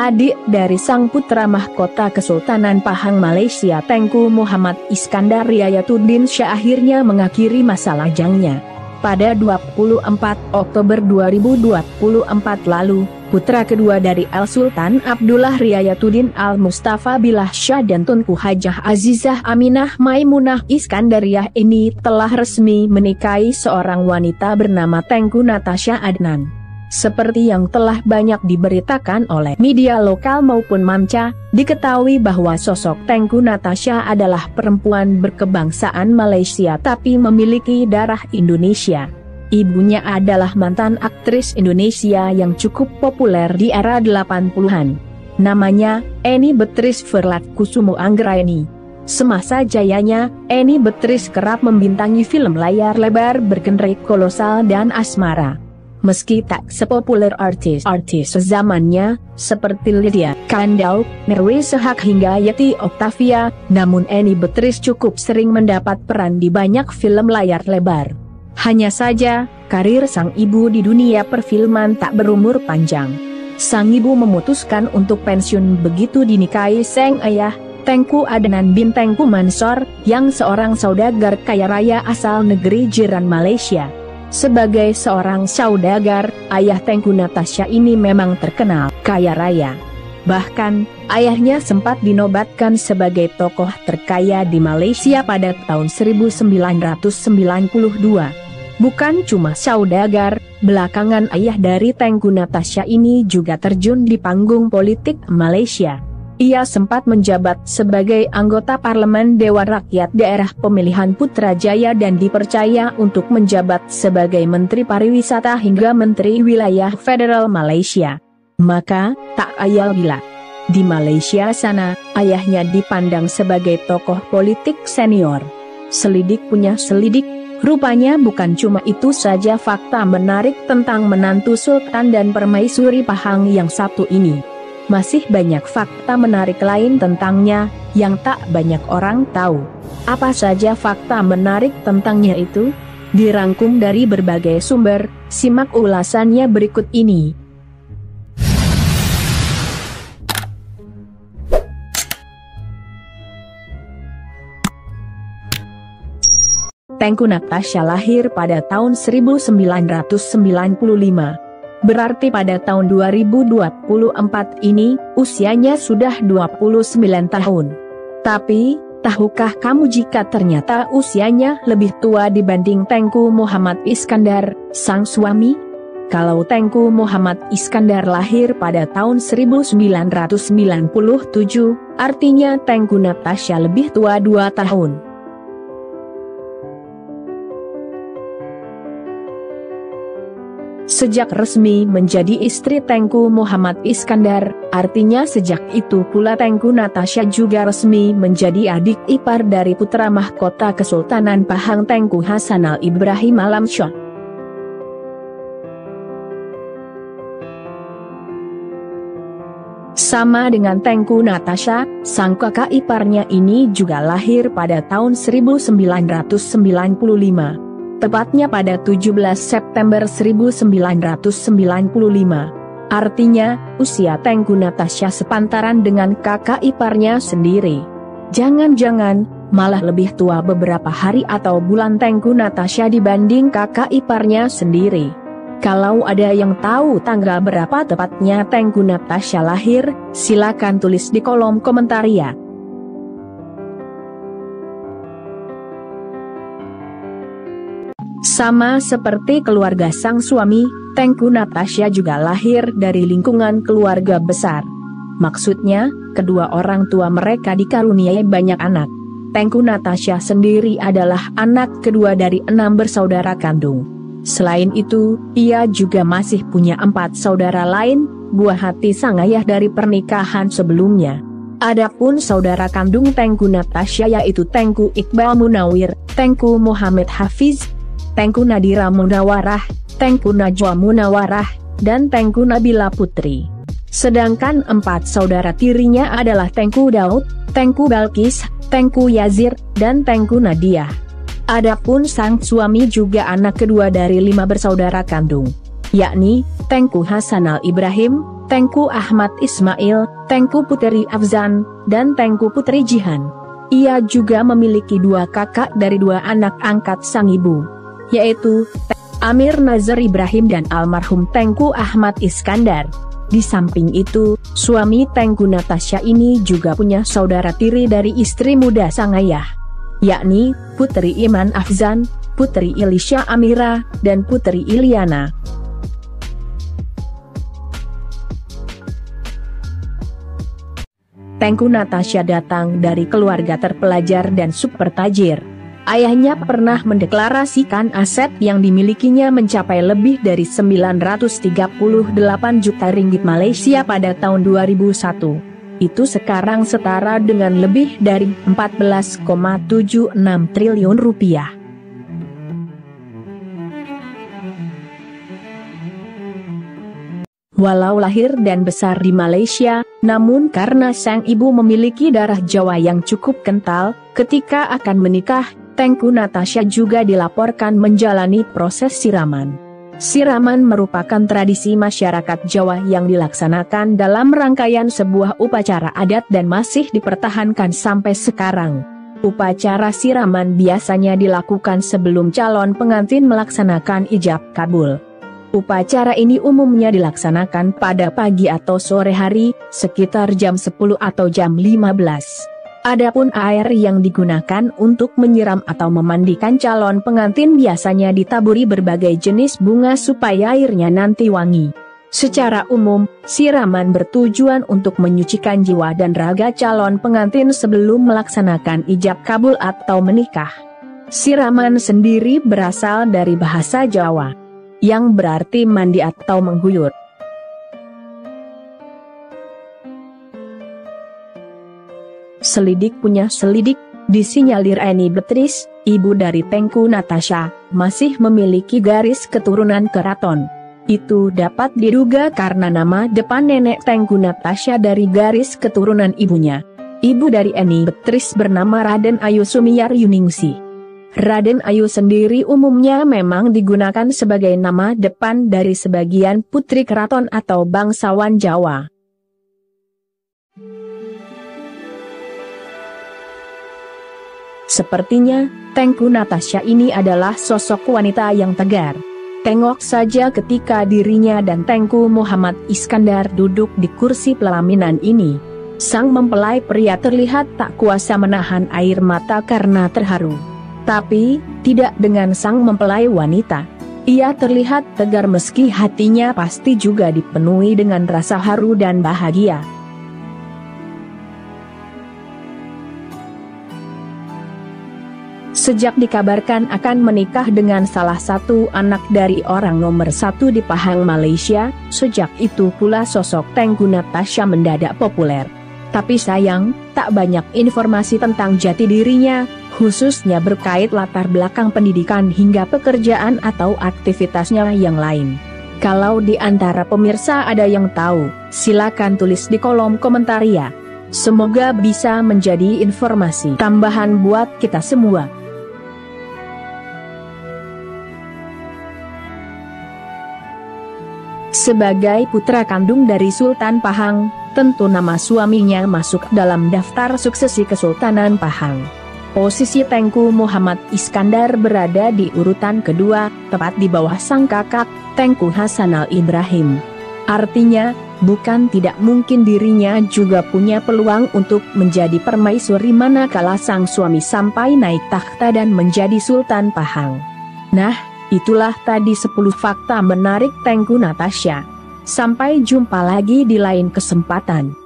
adik dari sang putra mahkota Kesultanan Pahang Malaysia Tengku Muhammad Iskandar Riayatuddin Shah akhirnya mengakhiri masa lajangnya. Pada 24 Oktober 2024 lalu, putra kedua dari Al-Sultan Abdullah Riayatuddin Al-Mustafa Billah Shah dan Tunku Hajah Azizah Aminah Maimunah Iskandariah ini telah resmi menikahi seorang wanita bernama Tengku Natasha Adnan. Seperti yang telah banyak diberitakan oleh media lokal maupun manca, diketahui bahwa sosok Tengku Natasha adalah perempuan berkebangsaan Malaysia tapi memiliki darah Indonesia. Ibunya adalah mantan aktris Indonesia yang cukup populer di era 80-an. Namanya, Eni Beatrice Verlat Kusumo Anggraini. Semasa jayanya, Eni Beatrice kerap membintangi film layar lebar bergenre kolosal dan asmara. Meski tak sepopuler artis-artis zamannya, seperti Lydia Kandau, Nerwi Sehak hingga Yeti Octavia, namun Eni Beatrice cukup sering mendapat peran di banyak film layar lebar. Hanya saja, karir sang ibu di dunia perfilman tak berumur panjang. Sang ibu memutuskan untuk pensiun begitu dinikahi sang ayah, Tengku Adnan bin Tengku Mansor, yang seorang saudagar kaya raya asal negeri jiran Malaysia. Sebagai seorang saudagar, ayah Tengku Natasha ini memang terkenal kaya raya. Bahkan, ayahnya sempat dinobatkan sebagai tokoh terkaya di Malaysia pada tahun 1992. Bukan cuma saudagar, belakangan ayah dari Tengku Natasha ini juga terjun di panggung politik Malaysia. Ia sempat menjabat sebagai anggota Parlemen Dewan Rakyat Daerah Pemilihan Putrajaya dan dipercaya untuk menjabat sebagai Menteri Pariwisata hingga Menteri Wilayah Federal Malaysia. Maka, tak ayal bila di Malaysia sana, ayahnya dipandang sebagai tokoh politik senior. Selidik punya selidik, rupanya bukan cuma itu saja fakta menarik tentang menantu Sultan dan Permaisuri Pahang yang satu ini. Masih banyak fakta menarik lain tentangnya, yang tak banyak orang tahu. Apa saja fakta menarik tentangnya itu? Dirangkum dari berbagai sumber, simak ulasannya berikut ini. Tengku Natasha lahir pada tahun 1995. Berarti pada tahun 2024 ini, usianya sudah 29 tahun. Tapi, tahukah kamu jika ternyata usianya lebih tua dibanding Tengku Muhammad Iskandar, sang suami? Kalau Tengku Muhammad Iskandar lahir pada tahun 1997, artinya Tengku Natasha lebih tua 2 tahun. Sejak resmi menjadi istri Tengku Muhammad Iskandar, artinya sejak itu pula Tengku Natasha juga resmi menjadi adik ipar dari putra mahkota Kesultanan Pahang Tengku Hasanal Ibrahim Alam Shah. Sama dengan Tengku Natasha, sang kakak iparnya ini juga lahir pada tahun 1995. Tepatnya pada 17 September 1995. Artinya, usia Tengku Natasha sepantaran dengan kakak iparnya sendiri. Jangan-jangan, malah lebih tua beberapa hari atau bulan Tengku Natasha dibanding kakak iparnya sendiri. Kalau ada yang tahu tanggal berapa tepatnya Tengku Natasha lahir, silakan tulis di kolom komentar ya. Sama seperti keluarga sang suami, Tengku Natasha juga lahir dari lingkungan keluarga besar. Maksudnya, kedua orang tua mereka dikaruniai banyak anak. Tengku Natasha sendiri adalah anak kedua dari 6 bersaudara kandung. Selain itu, ia juga masih punya 4 saudara lain, buah hati sang ayah dari pernikahan sebelumnya. Adapun saudara kandung Tengku Natasha yaitu Tengku Iqbal Munawir, Tengku Muhammad Hafiz, Tengku Nadira Munawarah, Tengku Najwa Munawarah, dan Tengku Nabila Putri. Sedangkan 4 saudara tirinya adalah Tengku Daud, Tengku Balkis, Tengku Yazir, dan Tengku Nadia. Adapun sang suami juga anak kedua dari 5 bersaudara kandung, yakni Tengku Hasanal Ibrahim, Tengku Ahmad Ismail, Tengku Puteri Afzan, dan Tengku Puteri Jihan. Ia juga memiliki 2 kakak dari 2 anak angkat sang ibu, yaitu Amir Nazar Ibrahim dan almarhum Tengku Ahmad Iskandar. Di samping itu, suami Tengku Natasha ini juga punya saudara tiri dari istri muda sang ayah, yakni Putri Iman Afzan, Putri Ilisha Amira, dan Putri Iliana. Tengku Natasha datang dari keluarga terpelajar dan super tajir. Ayahnya pernah mendeklarasikan aset yang dimilikinya mencapai lebih dari 938 juta ringgit Malaysia pada tahun 2001. Itu sekarang setara dengan lebih dari 14,76 triliun rupiah. Walau lahir dan besar di Malaysia, namun karena sang ibu memiliki darah Jawa yang cukup kental, ketika akan menikah, Tengku Natasha juga dilaporkan menjalani proses siraman. Siraman merupakan tradisi masyarakat Jawa yang dilaksanakan dalam rangkaian sebuah upacara adat dan masih dipertahankan sampai sekarang. Upacara siraman biasanya dilakukan sebelum calon pengantin melaksanakan ijab kabul. Upacara ini umumnya dilaksanakan pada pagi atau sore hari, sekitar jam 10 atau jam 15. Adapun air yang digunakan untuk menyiram atau memandikan calon pengantin biasanya ditaburi berbagai jenis bunga supaya airnya nanti wangi. Secara umum, siraman bertujuan untuk menyucikan jiwa dan raga calon pengantin sebelum melaksanakan ijab kabul atau menikah. Siraman sendiri berasal dari bahasa Jawa, yang berarti mandi atau mengguyur. Selidik punya selidik, disinyalir Eni Beatrice, ibu dari Tengku Natasha, masih memiliki garis keturunan keraton. Itu dapat diduga karena nama depan nenek Tengku Natasha dari garis keturunan ibunya. Ibu dari Eni Beatrice bernama Raden Ayu Sumiyar Yuningsi. Raden Ayu sendiri umumnya memang digunakan sebagai nama depan dari sebagian putri keraton atau bangsawan Jawa. Sepertinya, Tengku Natasha ini adalah sosok wanita yang tegar. Tengok saja ketika dirinya dan Tengku Muhammad Iskandar duduk di kursi pelaminan ini. Sang mempelai pria terlihat tak kuasa menahan air mata karena terharu. Tapi, tidak dengan sang mempelai wanita. Ia terlihat tegar meski hatinya pasti juga dipenuhi dengan rasa haru dan bahagia. Sejak dikabarkan akan menikah dengan salah satu anak dari orang nomor 1 di Pahang, Malaysia, sejak itu pula sosok Tengku Natasha mendadak populer. Tapi sayang, tak banyak informasi tentang jati dirinya, khususnya berkait latar belakang pendidikan hingga pekerjaan atau aktivitasnya yang lain. Kalau di antara pemirsa ada yang tahu, silakan tulis di kolom komentar ya. Semoga bisa menjadi informasi tambahan buat kita semua. Sebagai putra kandung dari Sultan Pahang, tentu nama suaminya masuk dalam daftar suksesi Kesultanan Pahang. Posisi Tengku Muhammad Iskandar berada di urutan kedua, tepat di bawah sang kakak, Tengku Hasanal Ibrahim. Artinya, bukan tidak mungkin dirinya juga punya peluang untuk menjadi permaisuri manakala sang suami sampai naik takhta dan menjadi Sultan Pahang. Nah, itulah tadi 10 fakta menarik Tengku Natasha. Sampai jumpa lagi di lain kesempatan.